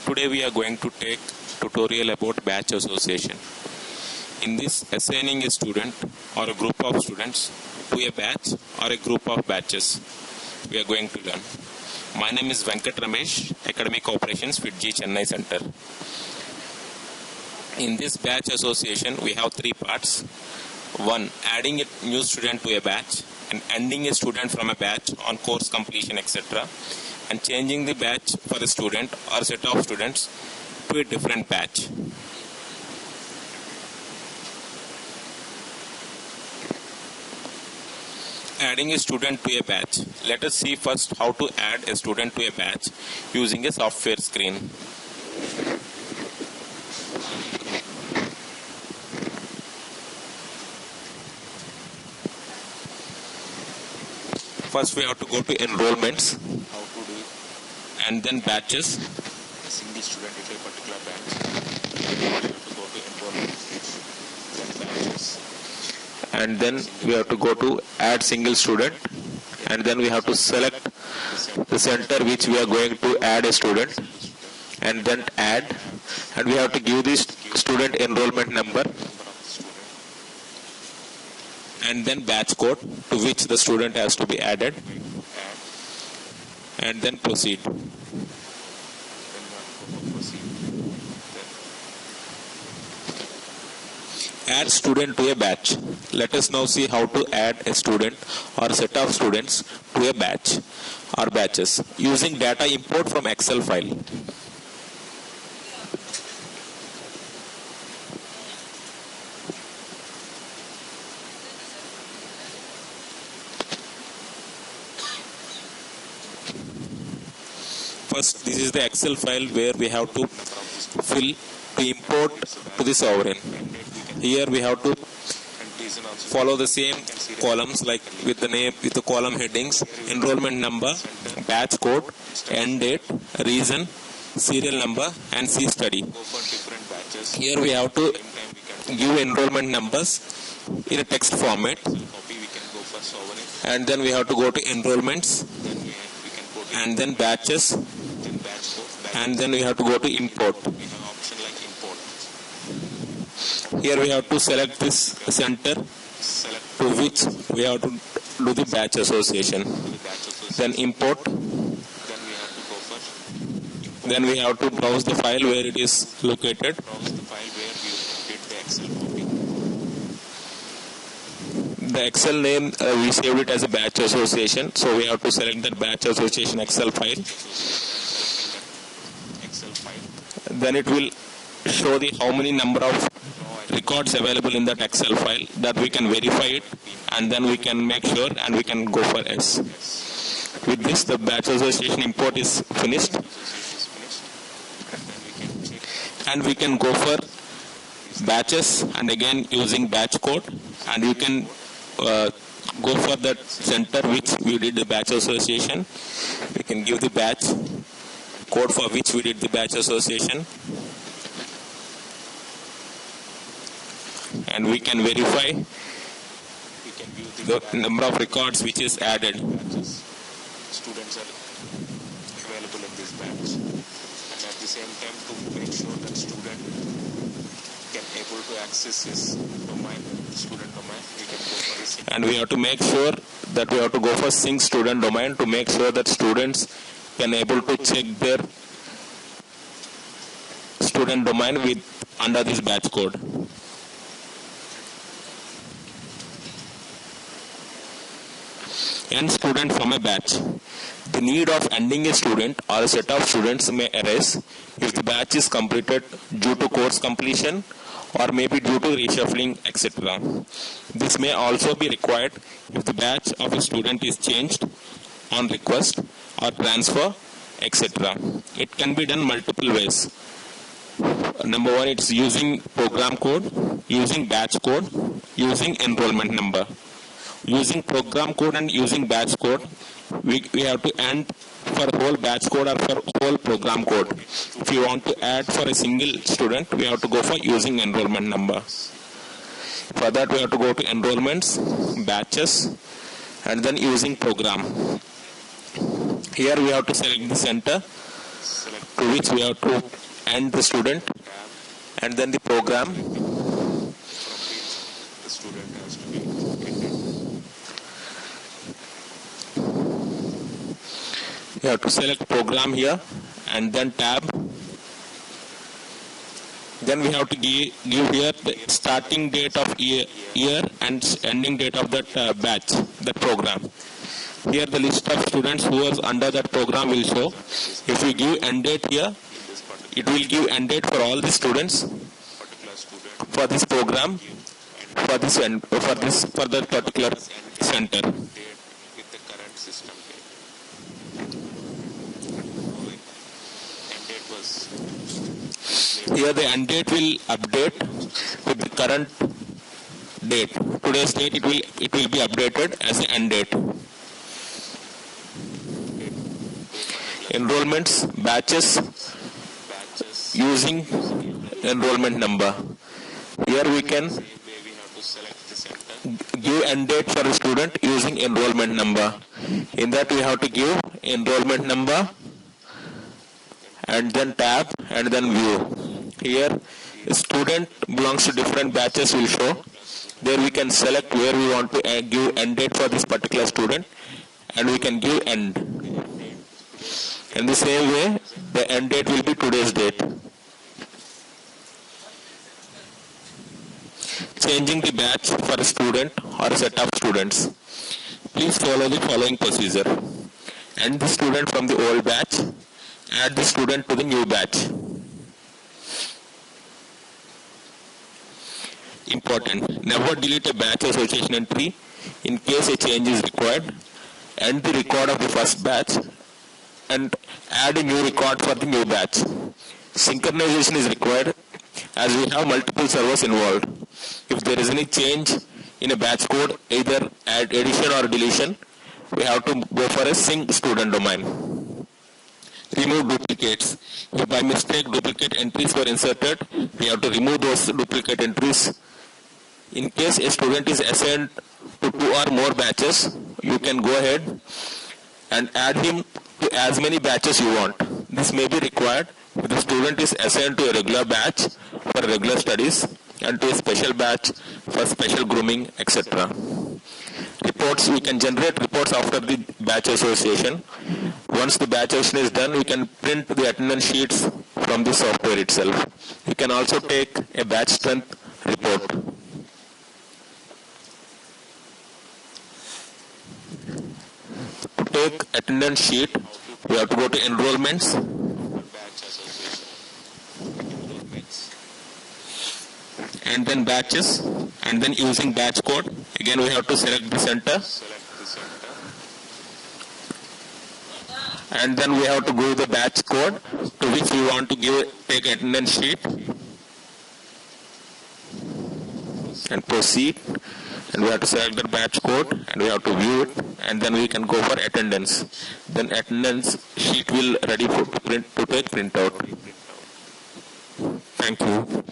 Today we are going to take tutorial about batch association. In this, assigning a student or a group of students to a batch or a group of batches we are going to learn. My name is Venkat Ramesh, Academic Operations, FITG Chennai Center. In this batch association, we have three parts. One, adding a new student to a batch and ending a student from a batch on course completion, etc. And changing the batch for a student or set of students to a different batch. Adding a student to a batch. Let us see first how to add a student to a batch using a software screen. First we have to go to enrollments and then batches. A single student in a particular batch. We have to go to enrollment, then batches. And then we have to go to add single student, and then we have to select the center which we are going to add a student, and then add, and we have to give this student enrollment number and then batch code to which the student has to be added, and then proceed. Add student to a batch. Let us now see how to add a student or a set of students to a batch or batches using data import from Excel file. First, this is the Excel file where we have to fill to import to the sovereign. Here we have to follow the same columns like with the name, with the column headings, enrollment number, batch code, end date, reason, serial number, and C study. Here we have to give enrollment numbers in a text format, and then we have to go to enrollments, and then batches, and then we have to go to import. Here we have to select this center to which we have to do the batch association. Then import. Then we have to browse the file where it is located. The Excel name, we saved it as a batch association, so we have to select that batch association Excel file. Then it will show the how many number of records available in that Excel file, that we can verify it, and then we can make sure and we can go for S. With this, the batch association import is finished, and we can go for batches, and again using batch code, and you can go for that center which we did the batch association. We can give the batch code for which we did the batch association, and we can verify the number of records which is added. Students are available in this batch, and at the same time to make sure that student can able to access his domain, student domain, we can go for this. And we have to make sure that we have to go for sync student domain to make sure that students can able to check their student domain with under this batch code. End student from a batch. The need of ending a student or a set of students may arise if the batch is completed due to course completion or maybe due to reshuffling, etc. This may also be required if the batch of a student is changed on request or transfer, etc. It can be done multiple ways. Number one, it's using program code, using batch code, using enrollment number. Using program code and using batch code, we have to end for whole batch code or for whole program code. If you want to add for a single student, we have to go for using enrollment number. For that, we have to go to enrollments, batches, and then using program. Here we have to select the center select to which we have to end the student, tab and then the program. from which the student has to be ended. You have to select program here and then tab. Then we have to give here the starting date of year and ending date of that batch, that program. Here the list of students who was under that program will show. If we give end date here, In this particular it will give end date for all the students student, for this program, for that particular center. date with the current system date. Like end date was Here the end date will update with the current date. Today's date it will be updated as the end date. Enrollments, batches batches. using enrollment number. Here we can Same way we have to select the center. give end date for a student using enrollment number. In that we have to give enrollment number and then tab and then view. Here student belongs to different batches will show. There we can select where we want to give end date for this particular student, and we can give end. In the same way, the end date will be today's date. Changing the batch for a student or a set of students. Please follow the following procedure. End the student from the old batch, add the student to the new batch. Important. Never delete a batch association entry in case a change is required. End the record of the first batch and add a new record for the new batch. Synchronization is required as we have multiple servers involved. If there is any change in a batch code, either add addition or deletion, we have to go for a sync student domain. Remove duplicates. If by mistake duplicate entries were inserted, we have to remove those duplicate entries. In case a student is assigned to 2 or more batches, you can go ahead and add him to as many batches you want. This may be required if the student is assigned to a regular batch for regular studies and to a special batch for special grooming, etc. Reports, we can generate reports after the batch association. Once the batch association is done, we can print the attendance sheets from the software itself. We can also take a batch strength report. To take attendance sheet, we have to go to enrollments, Batch association. Enrollments. and then batches, and then using batch code. Again, we have to select the center, Select the center. and then we have to give the batch code to which we want to take attendance sheet, and proceed. And we have to select the batch code, and we have to view it, and then we can go for attendance. Then attendance sheet will ready to take printout. Thank you.